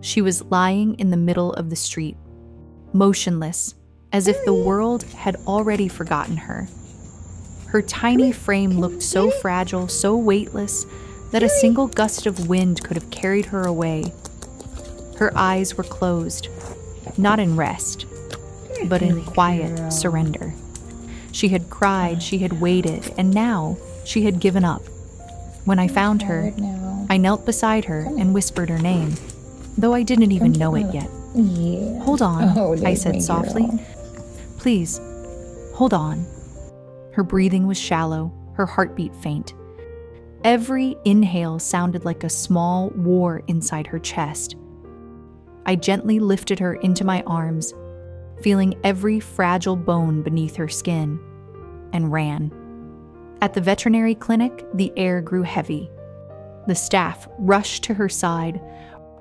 She was lying in the middle of the street, motionless, as if the world had already forgotten her. Her tiny frame looked so fragile, so weightless, that a single gust of wind could have carried her away. Her eyes were closed, not in rest, but in quiet surrender. She had cried, she had waited, and now she had given up. When I found her, I knelt beside her and whispered her name, though I didn't even know it yet. "Hold on," I said softly. "Please, hold on." Her breathing was shallow, her heartbeat faint. Every inhale sounded like a small war inside her chest. I gently lifted her into my arms, feeling every fragile bone beneath her skin, and ran. At the veterinary clinic, the air grew heavy. The staff rushed to her side,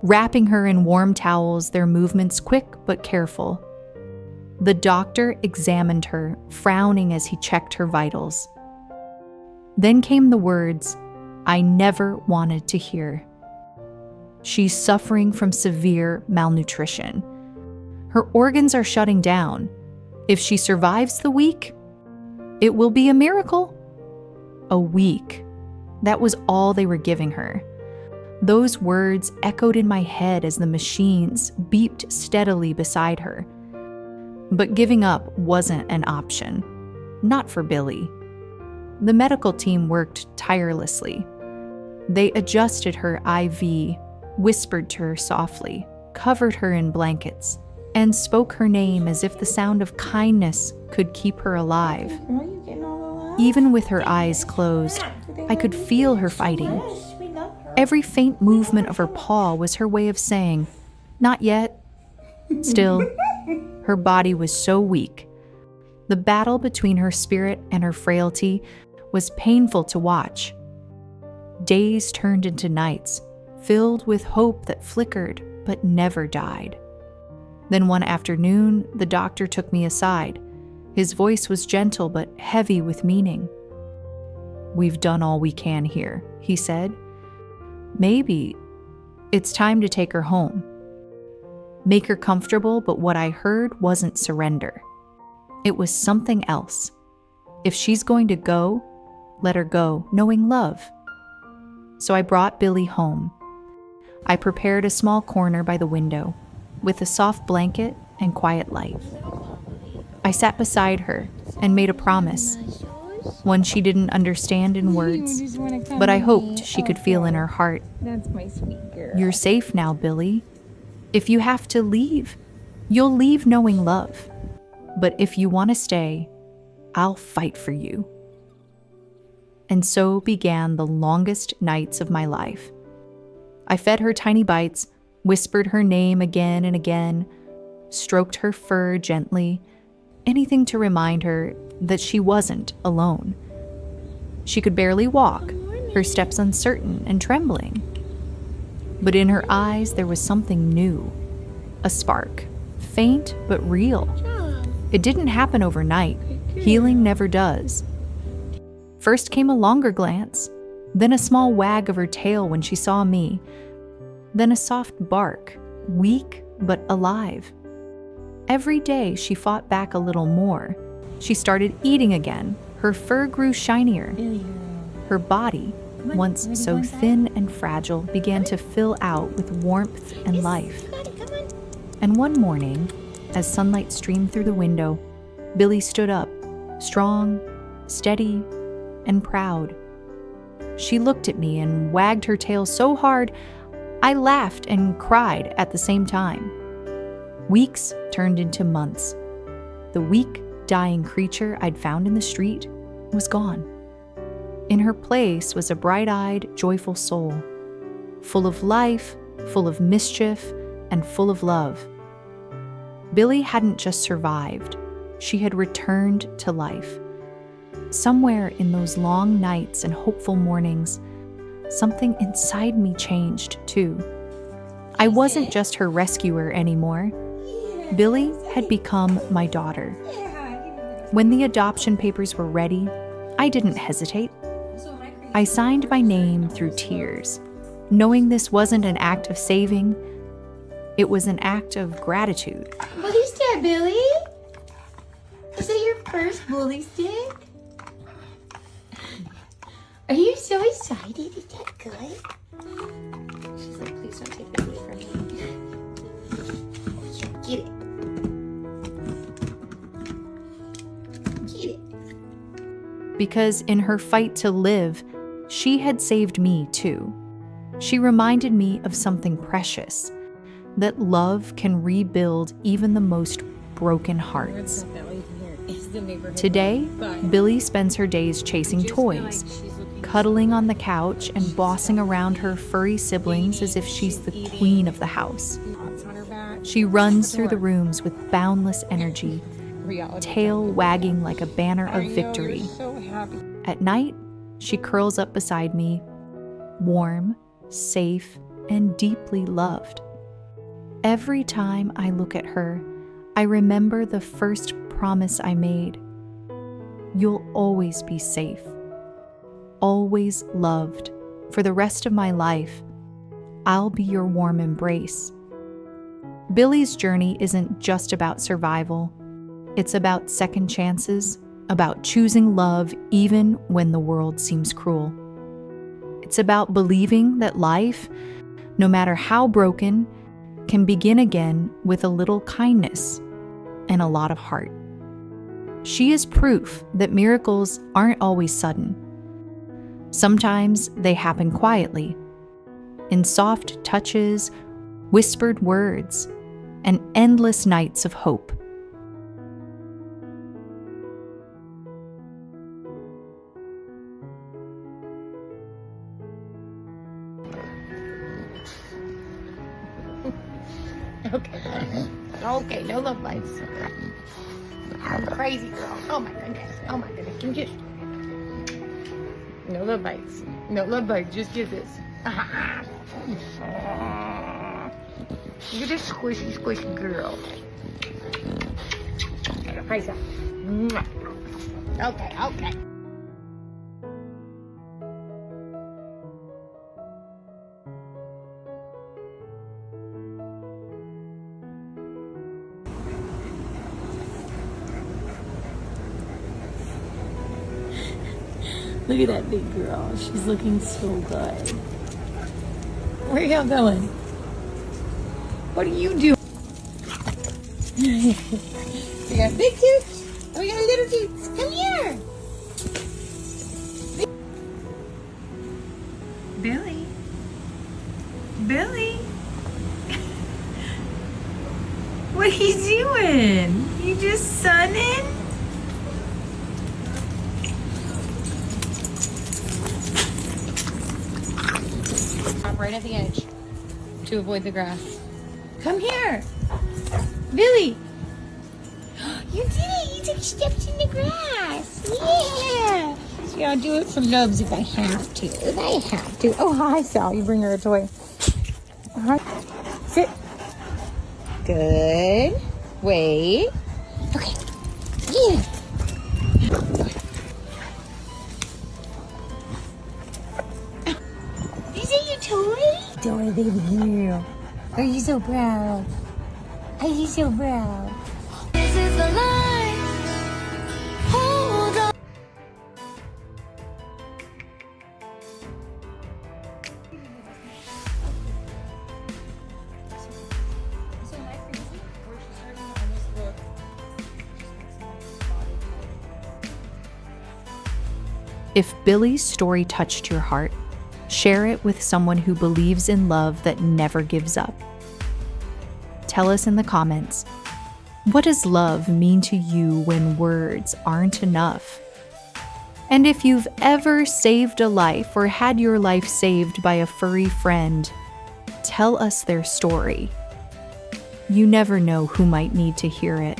wrapping her in warm towels, their movements quick but careful. The doctor examined her, frowning as he checked her vitals. Then came the words I never wanted to hear. "She's suffering from severe malnutrition. Her organs are shutting down. If she survives the week, it will be a miracle." A week. That was all they were giving her. Those words echoed in my head as the machines beeped steadily beside her. But giving up wasn't an option. Not for Billie. The medical team worked tirelessly. They adjusted her IV, whispered to her softly, covered her in blankets, and spoke her name as if the sound of kindness could keep her alive. Even with her eyes closed, I could feel her fighting. Every faint movement of her paw was her way of saying, "Not yet." Still, her body was so weak. The battle between her spirit and her frailty was painful to watch. Days turned into nights, filled with hope that flickered but never died. Then one afternoon, the doctor took me aside. His voice was gentle but heavy with meaning. "We've done all we can here," he said. "Maybe it's time to take her home. Make her comfortable," but what I heard wasn't surrender. It was something else. If she's going to go, let her go, knowing love. So I brought Billie home. I prepared a small corner by the window, with a soft blanket and quiet light. I sat beside her and made a promise, one she didn't understand in words, but I hoped she could feel in her heart. That's my sweet girl. "You're safe now, Billie. If you have to leave, you'll leave knowing love. But if you want to stay, I'll fight for you." And so began the longest nights of my life. I fed her tiny bites, whispered her name again and again, stroked her fur gently, anything to remind her that she wasn't alone. She could barely walk, her steps uncertain and trembling. But in her eyes there was something new, a spark, faint but real. It didn't happen overnight. Healing never does. First came a longer glance, then a small wag of her tail when she saw me, then a soft bark, weak but alive. Every day she fought back a little more. She started eating again. Her fur grew shinier. Her body, once so thin and fragile, began to fill out with warmth and life. And one morning, as sunlight streamed through the window, Billie stood up, strong, steady, and proud. She looked at me and wagged her tail so hard, I laughed and cried at the same time. Weeks turned into months. The weak, dying creature I'd found in the street was gone. In her place was a bright-eyed, joyful soul, full of life, full of mischief, and full of love. Billie hadn't just survived, she had returned to life. Somewhere in those long nights and hopeful mornings, something inside me changed too. I wasn't just her rescuer anymore. Billie had become my daughter. When the adoption papers were ready, I didn't hesitate. I signed my name through tears, knowing this wasn't an act of saving, It was an act of gratitude. What is that, Billie? Is that your first bully stick? Are you so excited? Is that good? She's like, please don't take it away from me. Get it. Get it. Because in her fight to live, she had saved me too. She reminded me of something precious, that love can rebuild even the most broken hearts. Today, Billie spends her days chasing toys, cuddling on the couch and bossing around her furry siblings as if she's the queen of the house. She runs through the rooms with boundless energy, tail wagging like a banner of victory. At night, she curls up beside me, warm, safe, and deeply loved. Every time I look at her, I remember the first promise I made. You'll always be safe, always loved. For the rest of my life, I'll be your warm embrace. Billie's journey isn't just about survival. It's about second chances, about choosing love even when the world seems cruel. It's about believing that life, no matter how broken, can begin again with a little kindness and a lot of heart. She is proof that miracles aren't always sudden. Sometimes they happen quietly, in soft touches, whispered words, and endless nights of hope. Okay, no love bites. I'm crazy girl. Oh my goodness. Oh my goodness. Can you just... No love bites. No love bites. Just kisses. You're this squishy, squishy girl. Face up. Okay, okay. Look at that big girl. She's looking so good. Where y'all going? What are you doing? We got big toots and we got little toots. Come here. Billie. Billie. What are you doing? You just sunning? Right at the edge to avoid the grass. Come here, Billie. You did it. You took steps in the grass. Yeah. See, I'll do it for loves if I have to. If I have to. Oh, hi, Sal. You bring her a toy. All right. Sit. Good. Wait. Okay. Yeah. Dora, baby, here. Are you so proud? Are you so proud? This is the line. Hold on. If Billie's story touched your heart, share it with someone who believes in love that never gives up. Tell us in the comments, what does love mean to you when words aren't enough? And if you've ever saved a life or had your life saved by a furry friend, tell us their story. You never know who might need to hear it.